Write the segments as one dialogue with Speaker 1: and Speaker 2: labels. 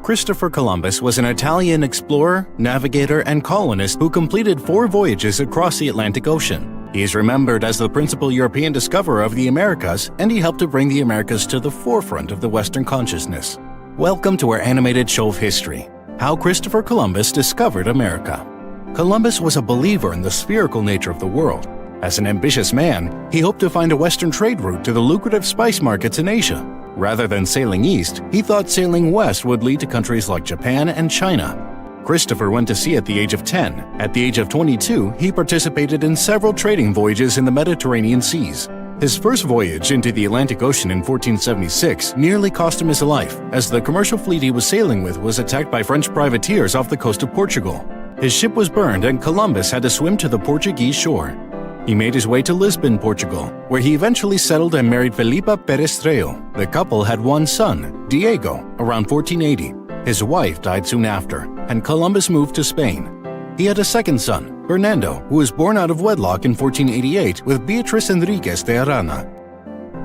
Speaker 1: Christopher Columbus was an Italian explorer, navigator, and colonist who completed 4 voyages across the Atlantic Ocean. He is remembered as the principal European discoverer of the Americas, and he helped to bring the Americas to the forefront of the Western consciousness. Welcome to our animated show of history, How Christopher Columbus Discovered America. Columbus was a believer in the spherical nature of the world. As an ambitious man, he hoped to find a Western trade route to the lucrative spice markets in Asia. Rather than sailing east, he thought sailing west would lead to countries like Japan and China. Christopher went to sea at the age of 10. At the age of 22, he participated in several trading voyages in the Mediterranean seas. His first voyage into the Atlantic Ocean in 1476 nearly cost him his life, as the commercial fleet he was sailing with was attacked by French privateers off the coast of Portugal. His ship was burned and Columbus had to swim to the Portuguese shore. He made his way to Lisbon, Portugal, where he eventually settled and married Felipa Perestreo. The couple had one son, Diego, around 1480. His wife died soon after, and Columbus moved to Spain. He had a second son, Fernando, who was born out of wedlock in 1488 with Beatriz Enriquez de Arana.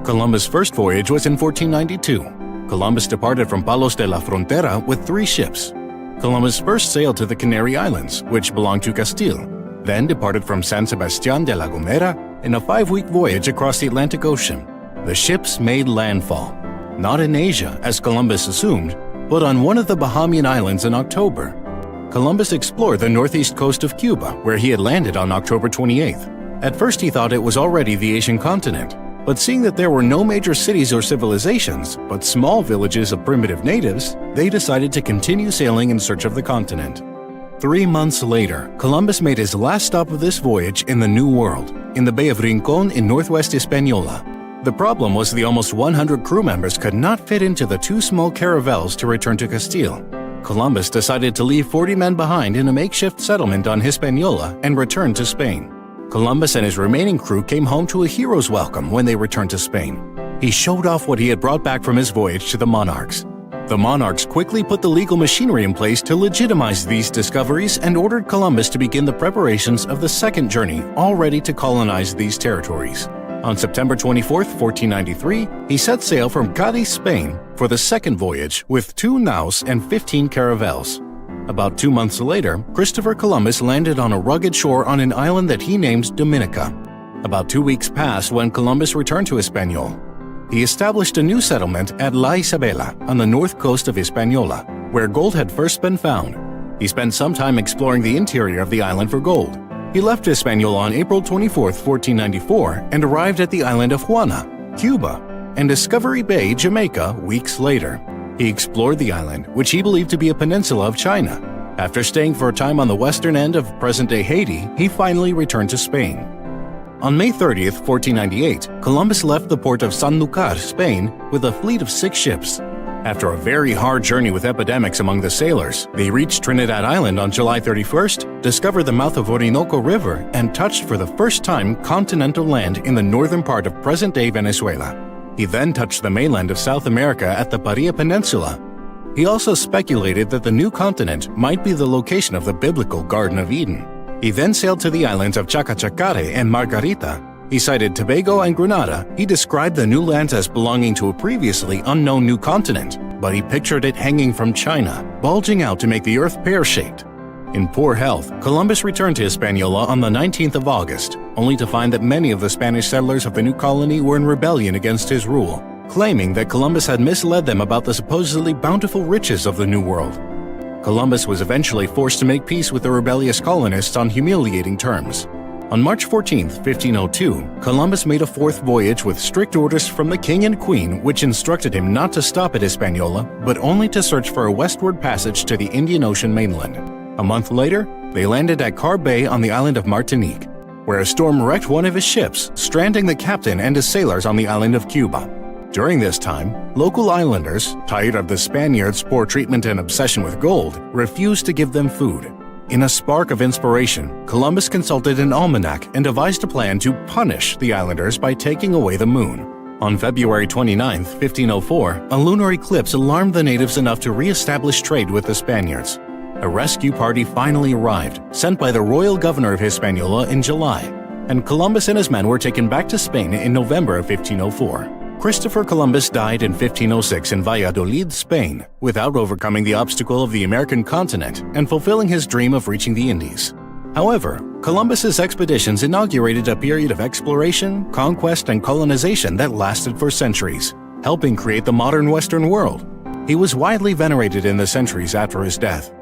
Speaker 1: Columbus' first voyage was in 1492. Columbus departed from Palos de la Frontera with 3 ships. Columbus first sailed to the Canary Islands, which belonged to Castile, then departed from San Sebastián de la Gomera in a 5-week voyage across the Atlantic Ocean. The ships made landfall, not in Asia as Columbus assumed, but on one of the Bahamian islands in October. Columbus explored the northeast coast of Cuba, where he had landed on October 28th. At first he thought it was already the Asian continent, but seeing that there were no major cities or civilizations, but small villages of primitive natives, they decided to continue sailing in search of the continent. 3 months later, Columbus made his last stop of this voyage in the New World, in the Bay of Rincón in northwest Hispaniola. The problem was the almost 100 crew members could not fit into the 2 small caravels to return to Castile. Columbus decided to leave 40 men behind in a makeshift settlement on Hispaniola and return to Spain. Columbus and his remaining crew came home to a hero's welcome when they returned to Spain. He showed off what he had brought back from his voyage to the monarchs. The monarchs quickly put the legal machinery in place to legitimize these discoveries and ordered Columbus to begin the preparations of the second journey, all ready to colonize these territories. On September 24, 1493, he set sail from Cádiz, Spain, for the second voyage with 2 naus and 15 caravels. About 2 months later, Christopher Columbus landed on a rugged shore on an island that he named Dominica. About 2 weeks passed when Columbus returned to Hispaniola. He established a new settlement at La Isabela on the north coast of Hispaniola, where gold had first been found. He spent some time exploring the interior of the island for gold. He left Hispaniola on April 24, 1494, and arrived at the island of Juana, Cuba, and Discovery Bay, Jamaica, weeks later. He explored the island, which he believed to be a peninsula of China. After staying for a time on the western end of present-day Haiti, he finally returned to Spain. On May 30, 1498, Columbus left the port of Sanlúcar, Spain, with a fleet of 6 ships. After a very hard journey with epidemics among the sailors, they reached Trinidad Island on July 31st, discovered the mouth of Orinoco River, and touched for the first time continental land in the northern part of present-day Venezuela. He then touched the mainland of South America at the Paria Peninsula. He also speculated that the new continent might be the location of the biblical Garden of Eden. He then sailed to the islands of Chacachacare and Margarita. He cited Tobago and Grenada. He described the new lands as belonging to a previously unknown new continent, but he pictured it hanging from China, bulging out to make the earth pear-shaped. In poor health, Columbus returned to Hispaniola on the 19th of August, only to find that many of the Spanish settlers of the new colony were in rebellion against his rule, claiming that Columbus had misled them about the supposedly bountiful riches of the New World. Columbus was eventually forced to make peace with the rebellious colonists on humiliating terms. On March 14, 1502, Columbus made a 4th voyage with strict orders from the king and queen, which instructed him not to stop at Hispaniola, but only to search for a westward passage to the Indian Ocean mainland. A month later, they landed at Car Bay on the island of Martinique, where a storm wrecked one of his ships, stranding the captain and his sailors on the island of Cuba. During this time, local islanders, tired of the Spaniards' poor treatment and obsession with gold, refused to give them food. In a spark of inspiration, Columbus consulted an almanac and devised a plan to punish the islanders by taking away the moon. On February 29, 1504, a lunar eclipse alarmed the natives enough to re-establish trade with the Spaniards. A rescue party finally arrived, sent by the royal governor of Hispaniola in July, and Columbus and his men were taken back to Spain in November of 1504. Christopher Columbus died in 1506 in Valladolid, Spain, without overcoming the obstacle of the American continent and fulfilling his dream of reaching the Indies. However, Columbus's expeditions inaugurated a period of exploration, conquest, and colonization that lasted for centuries, helping create the modern Western world. He was widely venerated in the centuries after his death.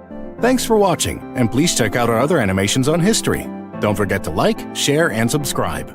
Speaker 1: Thanks for watching, and please check out our other animations on history. Don't forget to like, share, and subscribe.